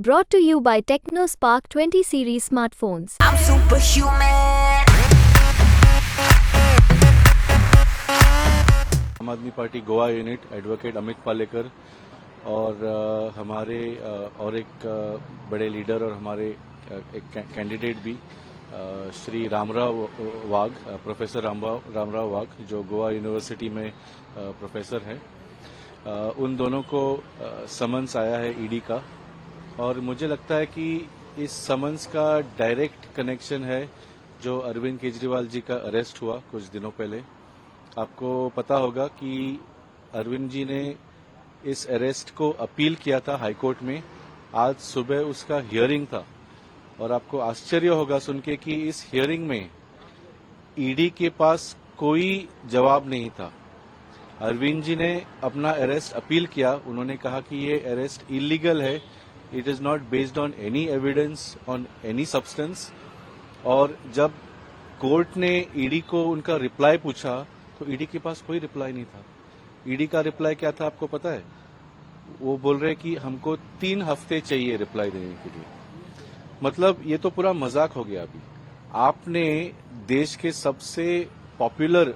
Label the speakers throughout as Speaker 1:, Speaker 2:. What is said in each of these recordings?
Speaker 1: Brought to you by TechnoSpark 20 series smartphones.
Speaker 2: I'm superhuman.
Speaker 3: आम Aadmi party Goa unit advocate Amit Palekar और हमारे और एक बड़े लीडर और हमारे एक कैंडिडेट भी श्री रामराव वाघ, प्रोफेसर रामराव वाघ, जो गोवा यूनिवर्सिटी में प्रोफेसर हैं, उन दोनों को समन्स आया है ईडी का। और मुझे लगता है कि इस समन्स का डायरेक्ट कनेक्शन है जो अरविंद केजरीवाल जी का अरेस्ट हुआ कुछ दिनों पहले। आपको पता होगा कि अरविंद जी ने इस अरेस्ट को अपील किया था हाईकोर्ट में। आज सुबह उसका हियरिंग था और आपको आश्चर्य होगा सुन के कि इस हियरिंग में ईडी के पास कोई जवाब नहीं था। अरविंद जी ने अपना अरेस्ट अपील किया। उन्होंने कहा कि ये अरेस्ट इलीगल है, it is not based on any evidence on any substance. और जब कोर्ट ने ईडी को उनका रिप्लाई पूछा तो ईडी के पास कोई रिप्लाई नहीं था। ईडी का रिप्लाई क्या था आपको पता है? वो बोल रहे कि हमको 3 हफ्ते चाहिए रिप्लाई देने के लिए। मतलब ये तो पूरा मजाक हो गया। अभी आपने देश के सबसे पॉपुलर,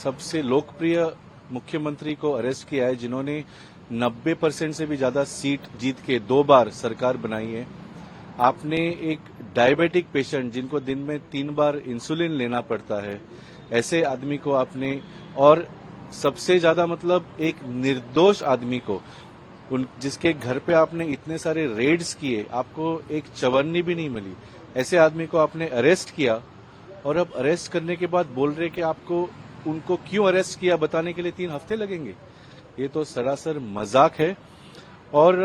Speaker 3: सबसे लोकप्रिय मुख्यमंत्री को अरेस्ट किया है, जिन्होंने 90% से भी ज्यादा सीट जीत के 2 बार सरकार बनाई है। आपने एक डायबिटिक पेशेंट जिनको दिन में 3 बार इंसुलिन लेना पड़ता है, ऐसे आदमी को आपने, और सबसे ज्यादा मतलब एक निर्दोष आदमी को, जिसके घर पे आपने इतने सारे रेड्स किए, आपको एक चवन्नी भी नहीं मिली, ऐसे आदमी को आपने अरेस्ट किया। और अब अरेस्ट करने के बाद बोल रहे कि आपको उनको क्यों अरेस्ट किया बताने के लिए 3 हफ्ते लगेंगे। ये तो सरासर मजाक है। और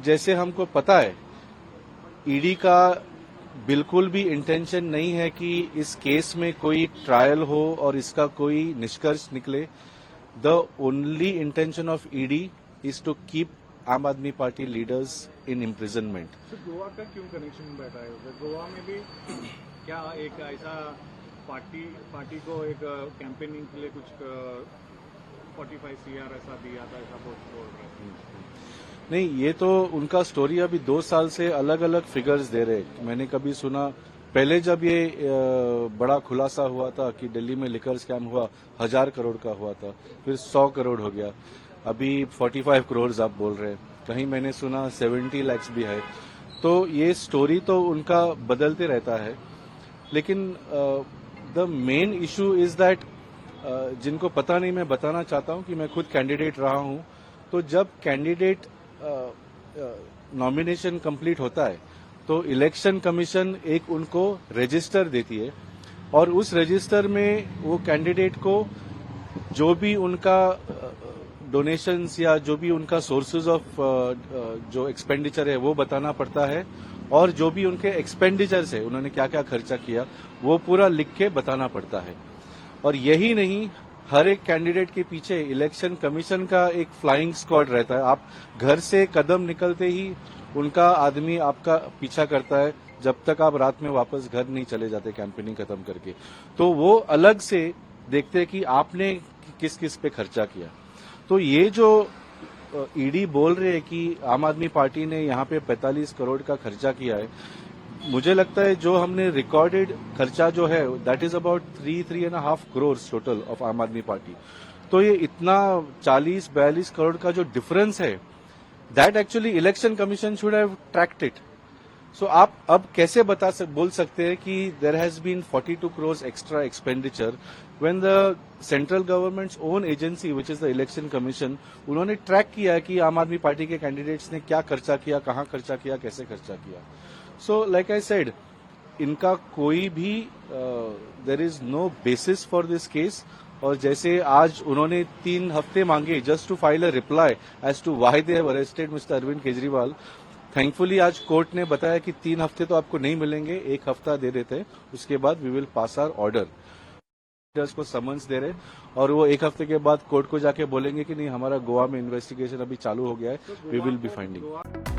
Speaker 3: जैसे हमको पता है, ईडी का बिल्कुल भी इंटेंशन नहीं है कि इस केस में कोई ट्रायल हो और इसका कोई निष्कर्ष निकले। The only intention of ED is to keep Aam Aadmi party leaders in imprisonment.
Speaker 4: तो गोवा का क्यों कनेक्शन बैठा है? गोवा में भी क्या एक ऐसा पार्टी को एक कैंपेनिंग के लिए कुछ 45 CR ऐसा दिया था, ऐसा बोल रहे हैं?
Speaker 3: नहीं, ये तो उनका स्टोरी अभी 2 साल से अलग अलग फिगर्स दे रहे। मैंने कभी सुना, पहले जब ये बड़ा खुलासा हुआ था कि दिल्ली में लिकर स्कैम हुआ, 1000 करोड़ का हुआ था, फिर 100 करोड़ हो गया, अभी 45 करोड़ आप बोल रहे हैं, कहीं मैंने सुना 70 लाख भी है। तो ये स्टोरी तो उनका बदलते रहता है। लेकिन the main issue is that, जिनको पता नहीं, मैं बताना चाहता हूं कि मैं खुद कैंडिडेट रहा हूं। तो जब कैंडिडेट नॉमिनेशन कंप्लीट होता है तो इलेक्शन कमीशन एक उनको रजिस्टर देती है, और उस रजिस्टर में वो कैंडिडेट को जो भी उनका डोनेशंस या जो भी उनका सोर्सेज ऑफ जो एक्सपेंडिचर है वो बताना पड़ता है, और जो भी उनके एक्सपेंडिचर्स है, उन्होंने क्या क्या खर्चा किया, वो पूरा लिख के बताना पड़ता है। और यही नहीं, हर एक कैंडिडेट के पीछे इलेक्शन कमीशन का एक फ्लाइंग स्क्वाड रहता है। आप घर से कदम निकलते ही उनका आदमी आपका पीछा करता है जब तक आप रात में वापस घर नहीं चले जाते कैंपेनिंग खत्म करके। तो वो अलग से देखते हैं कि आपने किस किस पे खर्चा किया। तो ये जो ईडी बोल रहे हैं कि आम आदमी पार्टी ने यहाँ पे 45 करोड़ का खर्चा किया है, मुझे लगता है जो हमने रिकॉर्डेड खर्चा जो है that is about 3.5 crore total of आम आदमी पार्टी। तो ये इतना 40-42 करोड़ का जो डिफरेंस है, that actually election commission should have tracked it. So आप अब कैसे बोल सकते हैं कि there has been 42 crore extra expenditure when the central government's own agency which is the election commission, उन्होंने ट्रैक किया है कि आम आदमी पार्टी के कैंडिडेट्स ने क्या खर्चा किया, कहाँ खर्चा किया, कैसे खर्चा किया। सो लाइक आई सेड, इनका कोई भी there is no basis for this case. और जैसे आज उन्होंने 3 हफ्ते मांगे just to file a reply as to why they have arrested mister Arvind Kejriwal. Thankfully आज कोर्ट ने बताया कि 3 हफ्ते तो आपको नहीं मिलेंगे, 1 हफ्ता दे देते हैं, उसके बाद we will pass our order. को समन्स दे रहे, और वो 1 हफ्ते के बाद कोर्ट को जाके बोलेंगे कि नहीं, हमारा गोवा में इन्वेस्टिगेशन अभी चालू हो गया है, वी विल बी फाइंडिंग।